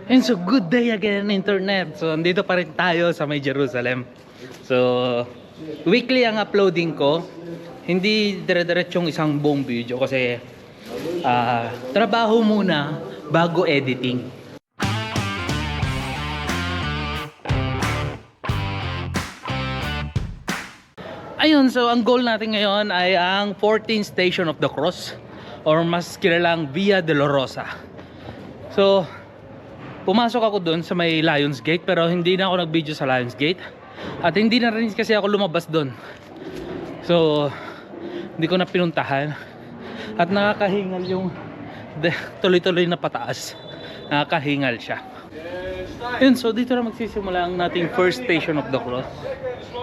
And so, good day again, internet. So, andito pa rin tayo sa may Jerusalem. So, weekly ang uploading ko. Hindi dire-diretsyong isang buong video kasi trabaho muna bago editing. Ayun, so ang goal natin ngayon ay ang 14th Station of the Cross or mas kilalang Via Dolorosa. So, pumasok ako doon sa may Lions Gate pero hindi na ako nag-video sa Lions Gate. At hindi na rin kasi ako lumabas doon. So, hindi ko na pinuntahan. At nakakahingal yung tuloy-tuloy na pataas. Nakakahingal siya. Yun, so dito na magsisimula ang nating first station of the cross.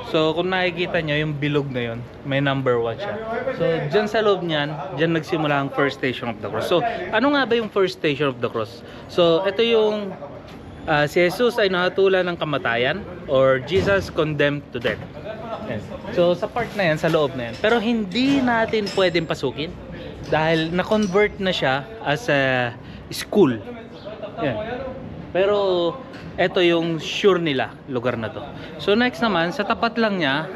So kung nakikita nyo yung bilog na yun, may number 1 siya. So dyan sa loob nyan, dyan nagsimula ang first station of the cross. So ano nga ba yung first station of the cross? So ito yung si Jesus ay nahatulan ng kamatayan or Jesus condemned to death. Yes. So sa part na yan, sa loob na yan. Pero hindi natin pwedeng pasukin dahil na-convert na siya as a school. Yan. Pero ito yung sure nila lugar na to. So next naman, sa tapat lang niya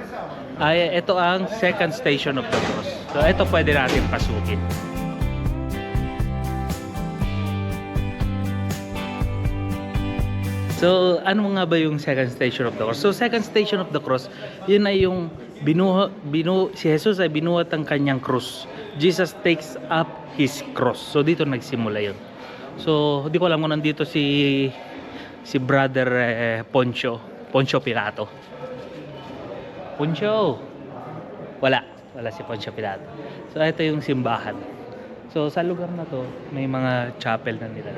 ay ito ang second station of the cross. So ito pwede natin pasukin. So ano nga ba yung second station of the cross? So second station of the cross, yun ay yung si Jesus ay binuhat ang kanyang krus. Jesus takes up his cross. So dito nagsimula yun. So hindi ko alam kung nandito si brother Poncio Pilato. Poncio, wala si Poncio Pilato. So ito yung simbahan. So sa lugar na to may mga chapel na nila.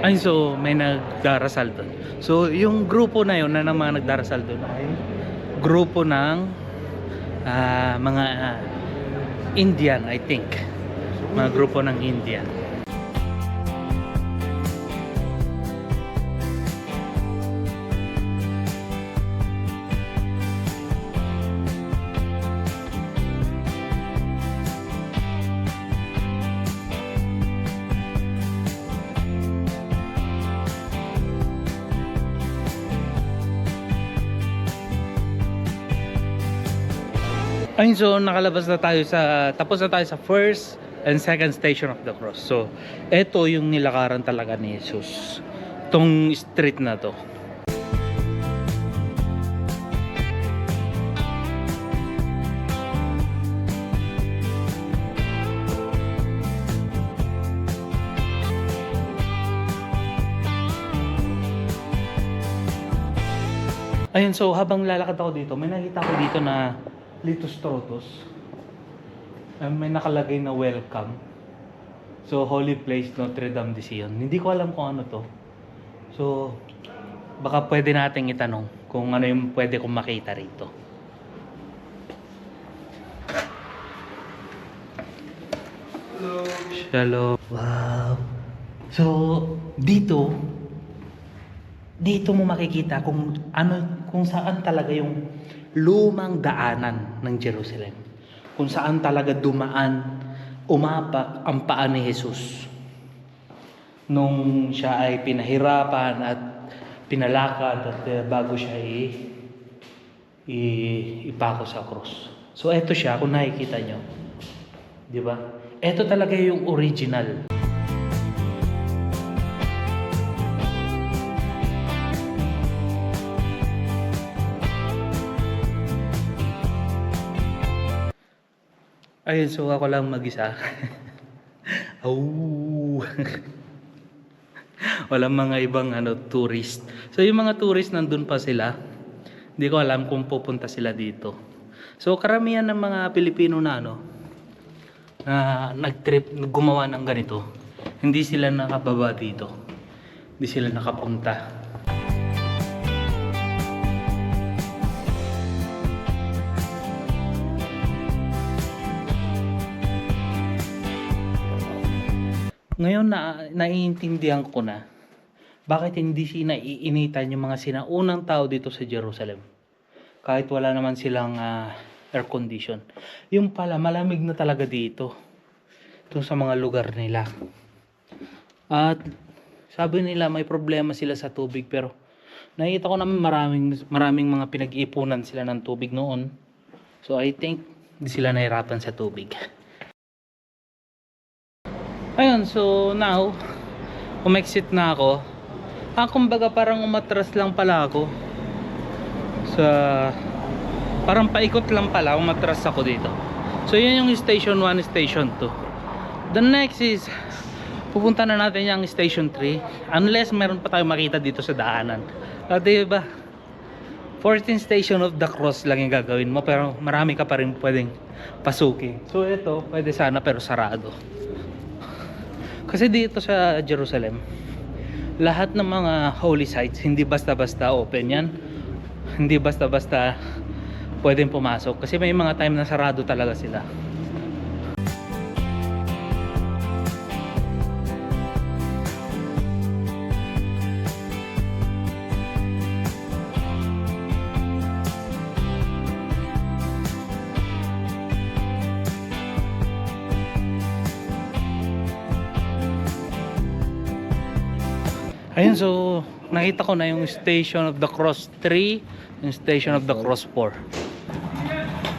Ay, so may nagdarasal doon. So yung grupo na yun na naman nagdarasal doon ay grupo ng mga Indian, I think. Mga grupo ng Indian. Ayun, so nakalabas na tayo tapos na tayo sa first and second station of the cross. So, ito yung nilakaran talaga ni Jesus. Itong street na to. Ayun, so habang lalakad ako dito, may nakita ko dito na Litostrotos. May nakalagay na welcome. So, Holy Place, Notre Dame de Sion. Hindi ko alam kung ano to. So, baka pwede nating itanong kung ano yung pwede kong makita rito. Hello. Shalom. Wow. So, dito mo makikita kung saan talaga yung lumang daanan ng Jerusalem. Kung saan talaga umapak ang paa ni Jesus. Nung siya ay pinahirapan at pinalakad at bago siya ipako sa krus. So eto siya, kung nakikita nyo. Di ba? Eto talaga yung original. Ayun, so ako lang mag-isa. Walang mga ibang tourist. So yung mga tourist nandun pa sila. Hindi ko alam kung pupunta sila dito. So karamihan ng mga Pilipino na nag-trip, gumawa ng ganito. Hindi sila nakababa dito. Hindi sila nakapunta. Ngayon na naiintindihan ko na bakit hindi naiinitan yung mga sinaunang tao dito sa Jerusalem. Kahit wala naman silang air condition. Yung pala, malamig na talaga dito. Ito sa mga lugar nila. At sabi nila may problema sila sa tubig, pero nakita ko naman maraming mga pinag-iipunan sila ng tubig noon. So I think hindi sila nahirapan sa tubig. Ayun, so now umexit na ako. Kumbaga parang umatras lang pala ako sa, parang paikot lang pala, umatras ako dito. So yun yung station 1, station 2. The next is pupunta na natin yung station 3, unless meron pa tayo makita dito sa daanan. Diba 14 station of the cross lang yung gagawin mo, pero marami ka pa rin pwedeng pasukin. So ito pwede sana, pero sarado. Kasi dito sa Jerusalem, lahat ng mga holy sites hindi basta-basta open yan. Hindi basta-basta pwedeng pumasok, kasi may mga time na sarado talaga sila. Ayun, so nakita ko na yung Station of the Cross 3, yung Station of the Cross 4.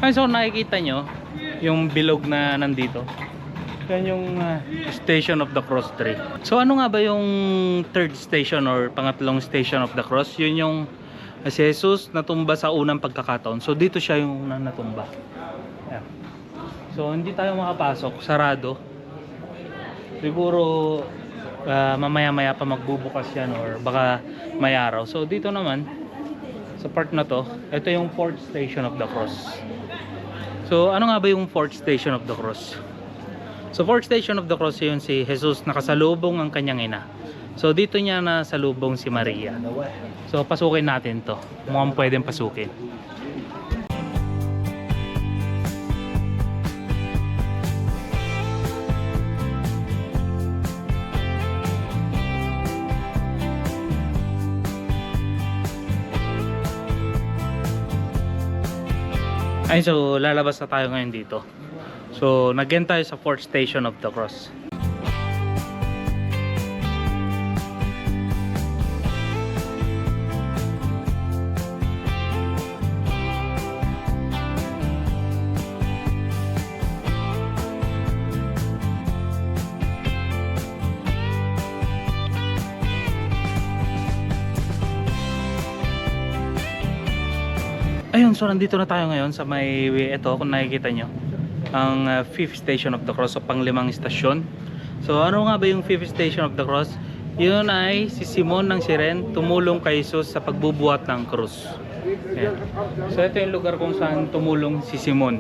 Ayun, so nakikita nyo yung bilog na nandito. Yan yung Station of the Cross 3. So ano nga ba yung third station or pangatlong Station of the Cross? Yun yung si Jesus natumba sa unang pagkakataon. So dito siya yung natumba. Ayan. So hindi tayo makapasok, sarado. Siguro mamaya-maya pa magbubukas yan, or baka may araw. So dito naman sa part na to, ito yung fourth station of the cross. So ano nga ba yung fourth station of the cross? So fourth station of the cross, yun si Jesus nakasalubong ang kanyang ina. So dito niya nasalubong si Maria. So pasukin natin to, mukhang pwedeng pasukin. Ay, so lalabas na tayo ngayon dito. So nag-end tayo sa fourth station of the cross. Ayun, so nandito na tayo ngayon sa may, ito kung nakikita nyo, ang fifth station of the cross, o panglimang istasyon. So ano nga ba yung fifth station of the cross? Yun ay si Simon ng Cyrene tumulong kay Jesus sa pagbubuhat ng krus. Ayan. So ito yung lugar kung saan tumulong si Simon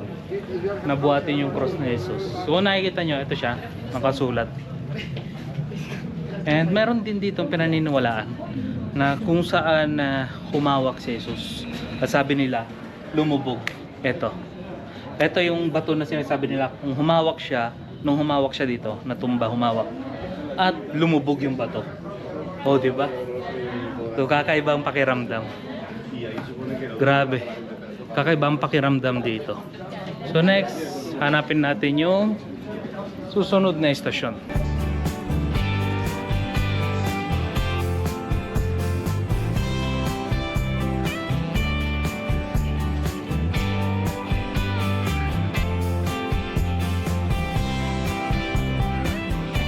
na buhatin yung cross ni Jesus. So kung nakikita nyo, ito siya, nakasulat. And meron din dito pinaniniwalaan na kung saan humawak si Jesus. At sabi nila, lumubog. Ito yung bato na sinasabi nila, kung humawak siya, nung humawak siya dito, natumba, humawak, at lumubog yung bato. O, diba? So kakaiba ang pakiramdam. Grabe, kakaiba ang pakiramdam dito. So next, hanapin natin yung susunod na estasyon.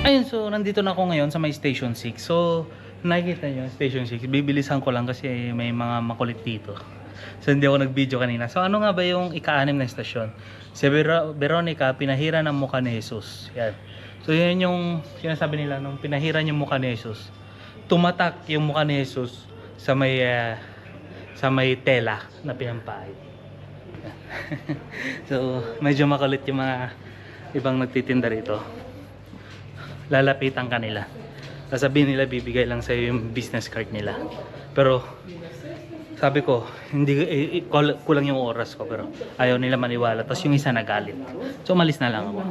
Ayun, so nandito na ako ngayon sa may station 6. So nakikita nyo, station 6, bibilisan ko lang kasi may mga makulit dito. So hindi ako nag-video kanina. So ano nga ba yung ika-6 na estasyon? Si Veronica, pinahira ng mukha ni Jesus. Yan. So yan yung sinasabi nila, nung pinahira yung mukha ni Jesus, tumatak yung mukha ni Jesus sa may tela na pinampahid. So medyo makulit yung mga ibang nagtitinda rito. Lalapitan ka nila, sasabihin nila bibigay lang sa'yo yung business card nila, pero sabi ko hindi, kulang yung oras ko, pero ayaw nila maniwala. Tapos yung isa nagalit, so umalis na lang ako.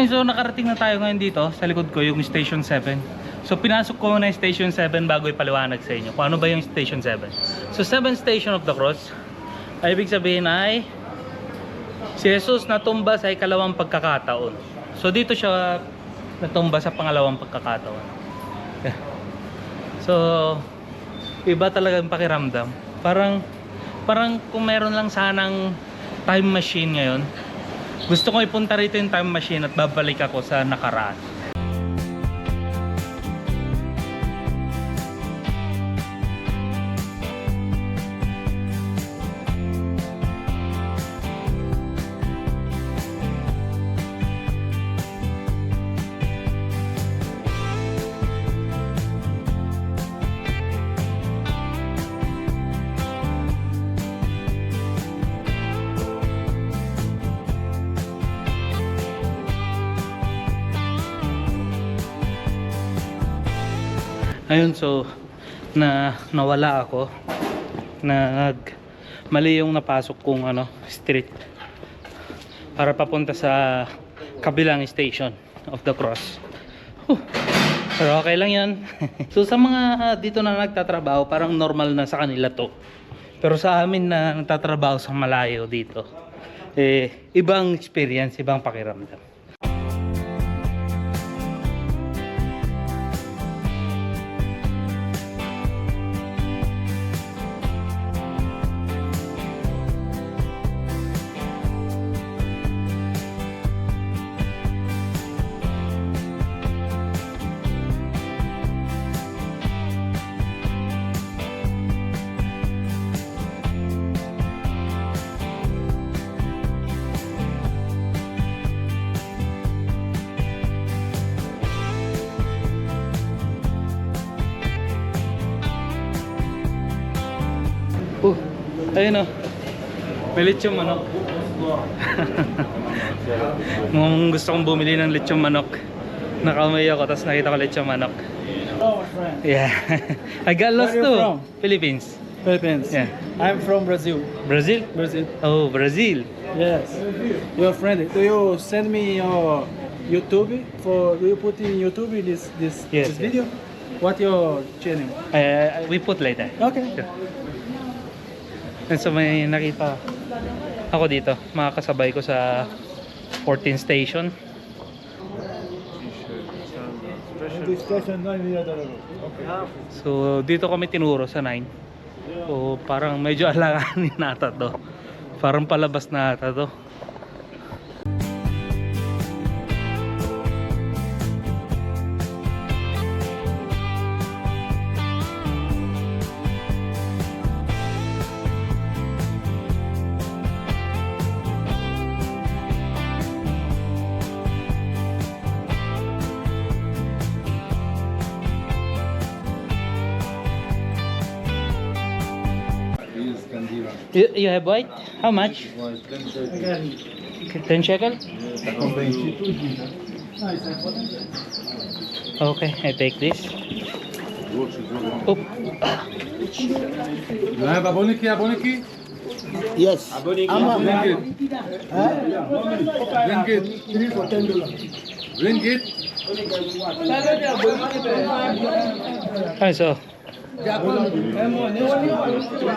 Ayun, so nakarating na tayo ngayon dito. Sa likod ko yung Station 7. So pinasok ko na yung Station 7 bago ipaliwanag sa inyo kung ano ba yung Station 7. So 7 Station of the Cross ay ibig sabihin ay si Jesus natumba sa ikalawang pagkakataon. So dito siya natumba sa pangalawang pagkakataon. So iba talaga yung pakiramdam. Parang kung meron lang sanang time machine ngayon, gusto ko ipunta rito yung time machine at babalik ako sa nakaraan. Ayun, so nawala ako. Mali yung napasok kong street para papunta sa kabilang station of the cross. Pero okay lang yan. So sa mga dito na nagtatrabaho, parang normal na sa kanila to. Pero sa amin na nagtatrabaho sa malayo dito, ibang experience, ibang pakiramdam. Ayun o, may lechong manok. Kung gusto kong bumili ng lechong manok, nakamay ako tapos nakita ko lechong manok. Yeah. I got lost Where are you too. from? Philippines. Philippines. Yeah. I'm from Brazil. Brazil? Brazil. Oh, Brazil. Yes. Your friend. Do you send me your YouTube? Do you put in YouTube this Yes, video? What your channel? We put later. Okay. And so may nakita ako dito, mga kasabay ko sa 14 station. So dito kami tinuro sa 9. So parang medyo alanganin nata to. Parang palabas na ata to. You have white? How much? 10 shekel? Okay, I take this. Oop. You have aboniki? Yes. Ringgit. Ringgit. Ay, so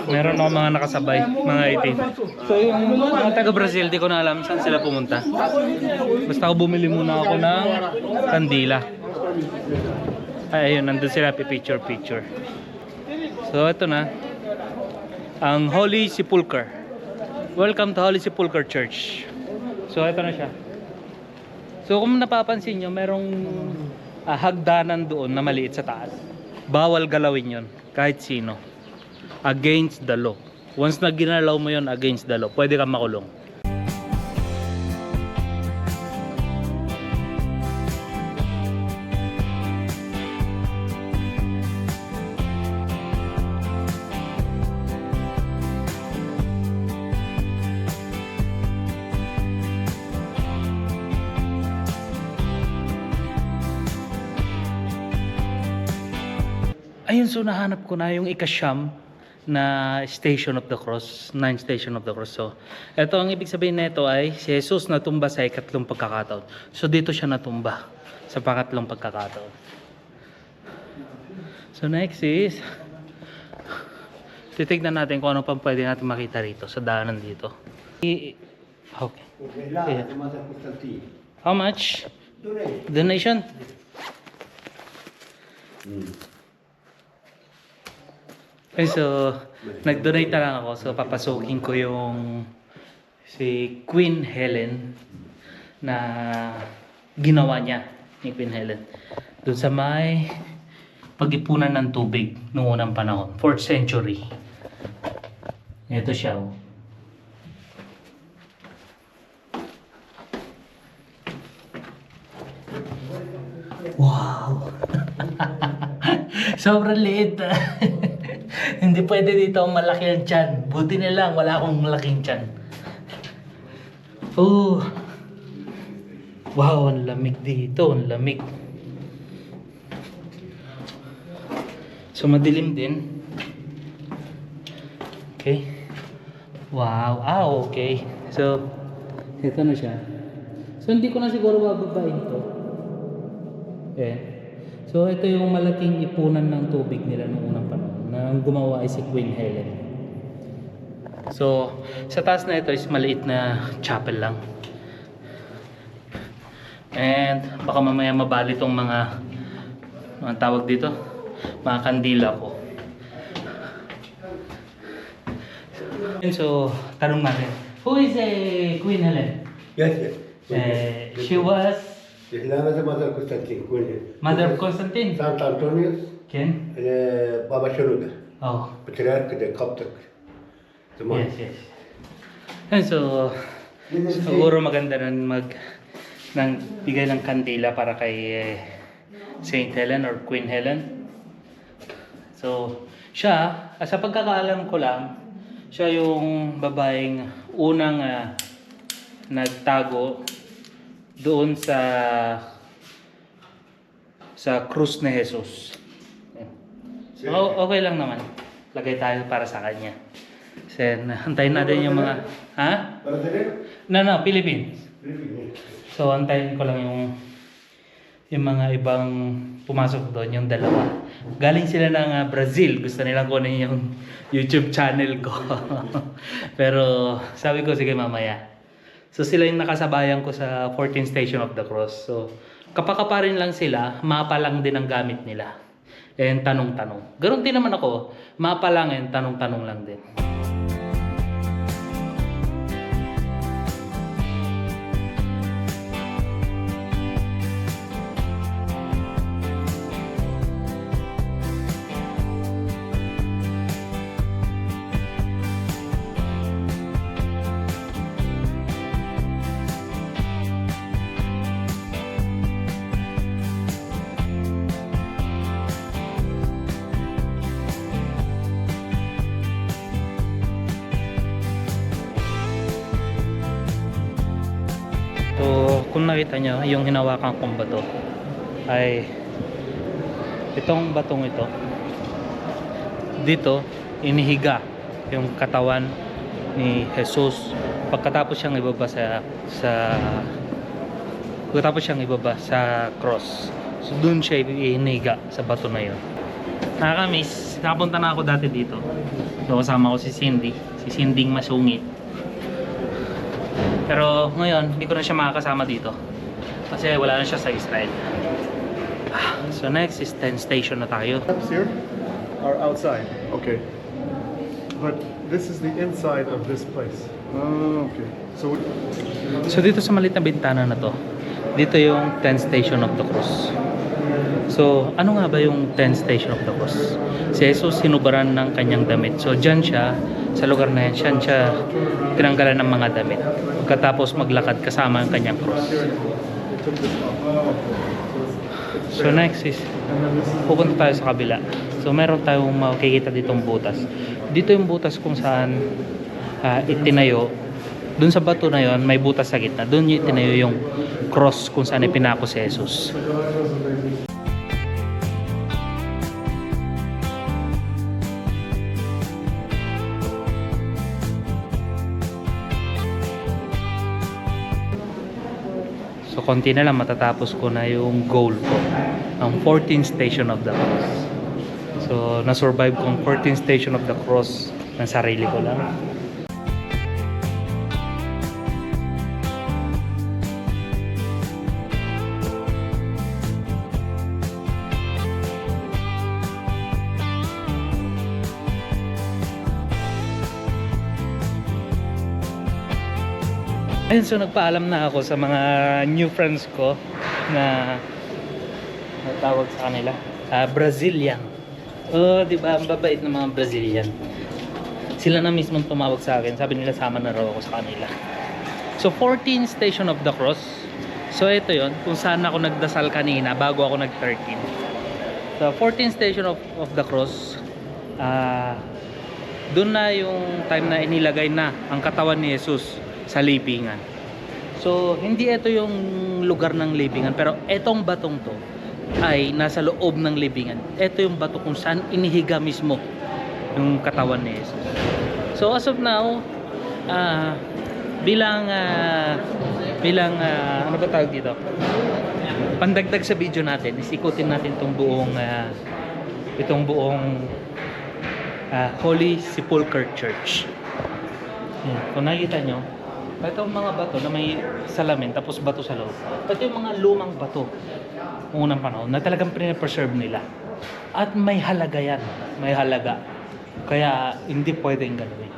meron ako mga nakasabay, mga 18. So yung mga taga Brazil, di ko na alam saan sila pumunta. Basta ako bumili muna ako ng kandila. Ay, ayun, nandun sila picture. So ito na ang Holy Sepulchre. Welcome to Holy Sepulchre Church. So ito na siya. So kung napapansin nyo, merong hagdanan doon na maliit sa taas. Bawal galawin yon kahit sino. Against the law. Once na ginalaw mo yon, against the law, pwede kang makulong. Ayun, so nahanap ko na yung ikasyam na Station of the Cross, 9 Station of the Cross. So, ito ang ibig sabihin nito ay si Jesus natumba sa ikatlong pagkakataon. So, dito siya natumba sa pangatlong pagkakataon. So, next is titignan natin kung ano pang pwede natin makita rito sa daanan dito. Okay. Yeah. How much? Donation? Okay, so nag-donate na lang ako. So papasukin ko yung si Queen Helen na ginawa niya ni Queen Helen doon sa may pag-ipunan ng tubig noong unang panahon, 4th century. Ito siya. Oh. Wow! Sobrang liit. Hindi pwede dito malaki ang tiyan. Buti na lang wala akong malaking tiyan. Oh. Wow, ang lamig dito. Ang lamig. So madilim din. Okay. Wow. Okay. So ito na siya. So hindi ko na siguro bababain to. Eh. So ito yung malaking ipunan ng tubig nila noong unang panahon na ang gumawa ay si Queen Helen. So sa taas na ito is maliit na chapel lang. And baka mamaya mabali tong mga tawag dito, mga kandila ko. And so tanong natin, who is Queen Helen? Yes. She was His name is Mother Constantine, Queen. Mother of Constantine. Sant Antonius Ken? and Baba Shenouda, Oh. Patriarch of the Coptic. The monk. Yes. And so siguro maganda rin bigay ng kandila para kay Saint Helen or Queen Helen. So siya, sa pagkakaalam ko lang, siya yung babaeng unang nagtago doon sa krus ni Jesus. So, okay lang naman. Lagay tayo para sa kanya. Then, antayin natin yung mga... Ha? No, Philippines. So, antayin ko lang yung mga ibang pumasok doon, yung dalawa. Galing sila ng Brazil. Gusto nilang kunin yung YouTube channel ko. Pero, sabi ko, sige mamaya. So sila yung nakasabayan ko sa 14th Station of the Cross. So kapakapa rin lang sila, mapa lang din ang gamit nila. And tanong-tanong. Ganoon din naman ako, mapa lang and tanong-tanong lang din. So, kung nakita nyo, yung hinawakan kong bato ay itong batong ito. Dito, inihiga yung katawan ni Jesus pagkatapos siyang ibaba sa cross. So, dun siya inihiga sa bato na yun. Nakakamiss. Nakapunta na ako dati dito. So, kasama ko si Cindy masungit. Pero ngayon, hindi ko na siya makakasama dito kasi wala na siya sa Israel. So next is 10 station na tayo. Steps here are outside. Okay. But this is the inside of this place. Okay. So dito sa maliit na bintana na to, dito yung 10 station of the cross. So ano nga ba yung 10 station of the cross? Si Jesus sinubaran ng kanyang damit. So dyan siya, sa lugar na yan, siya tinanggalan ng mga damit. Pagkatapos maglakad kasama ang kanyang cross. So next is, pupunta tayo sa kabila. So meron tayong makikita ditong butas. Dito yung butas kung saan itinayo. Doon sa bato na yon may butas sa gitna. Doon yung itinayo yung cross kung saan ipinako si Jesus. So konti na lang matatapos ko na yung goal ko, ang 14th Station of the Cross. So na-survive ko ang 14th Station of the Cross ng sarili ko lang. Ayun, so nagpaalam na ako sa mga new friends ko na natawag sa kanila, Brazilian. Oh, di ba? Ang babait ng mga Brazilian. Sila na mismo tumawag sa akin. Sabi nila sama na raw ako sa kanila. So 14 Station of the Cross. So ito yon kung saan ako nagdasal kanina bago ako nag-13. So 14 Station of the Cross, doon na yung time na inilagay na ang katawan ni Jesus sa libingan. So hindi ito yung lugar ng libingan, pero etong batong to ay nasa loob ng libingan. Ito yung bato kung saan inihiga mismo yung katawan ni Jesus. So as of now, bilang ano ba tawag dito, pandagdag sa video natin, isikutin natin itong buong Holy Sepulchre Church. Kung nakikita nyo, itong mga bato na may salamin tapos bato sa loob, ito yung mga lumang bato unang panahon na talagang pre-preserve nila, at may halaga yan, may halaga, kaya hindi pwedeng gawin.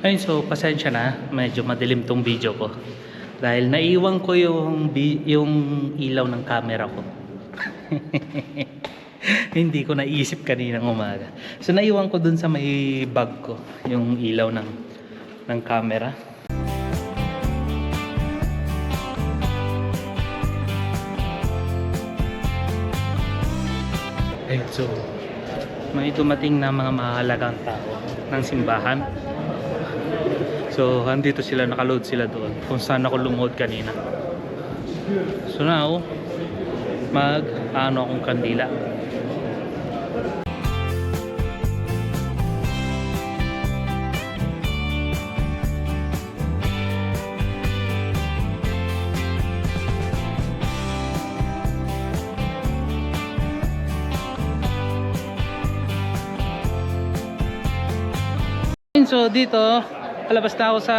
Ayun, so pasensya na, medyo madilim tong video ko dahil naiwan ko yung ilaw ng camera ko. Hindi ko naisip kaninang umaga. So naiwan ko dun sa may bag ko yung ilaw ng camera. Ayun, so may dumating na mga mahalagang tao ng simbahan. So andito sila, nakaload sila doon kung saan ako lumuhod kanina. So now mag-ano akong kandila. So dito, palabas na ako sa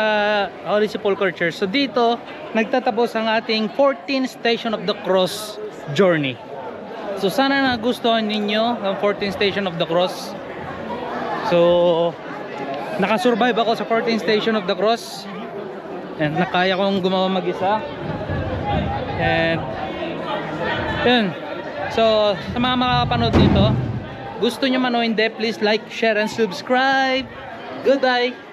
Holy Sepulchre Church. So dito, nagtatapos ang ating 14th Station of the Cross journey. So sana nagustuhan ninyo ang 14th Station of the Cross. So nakasurvive ako sa 14th Station of the Cross. And nakaya kong gumawa mag-isa. And yun. So sa mga makakapanood dito, gusto nyo man o hindi, please like, share, and subscribe. Goodbye!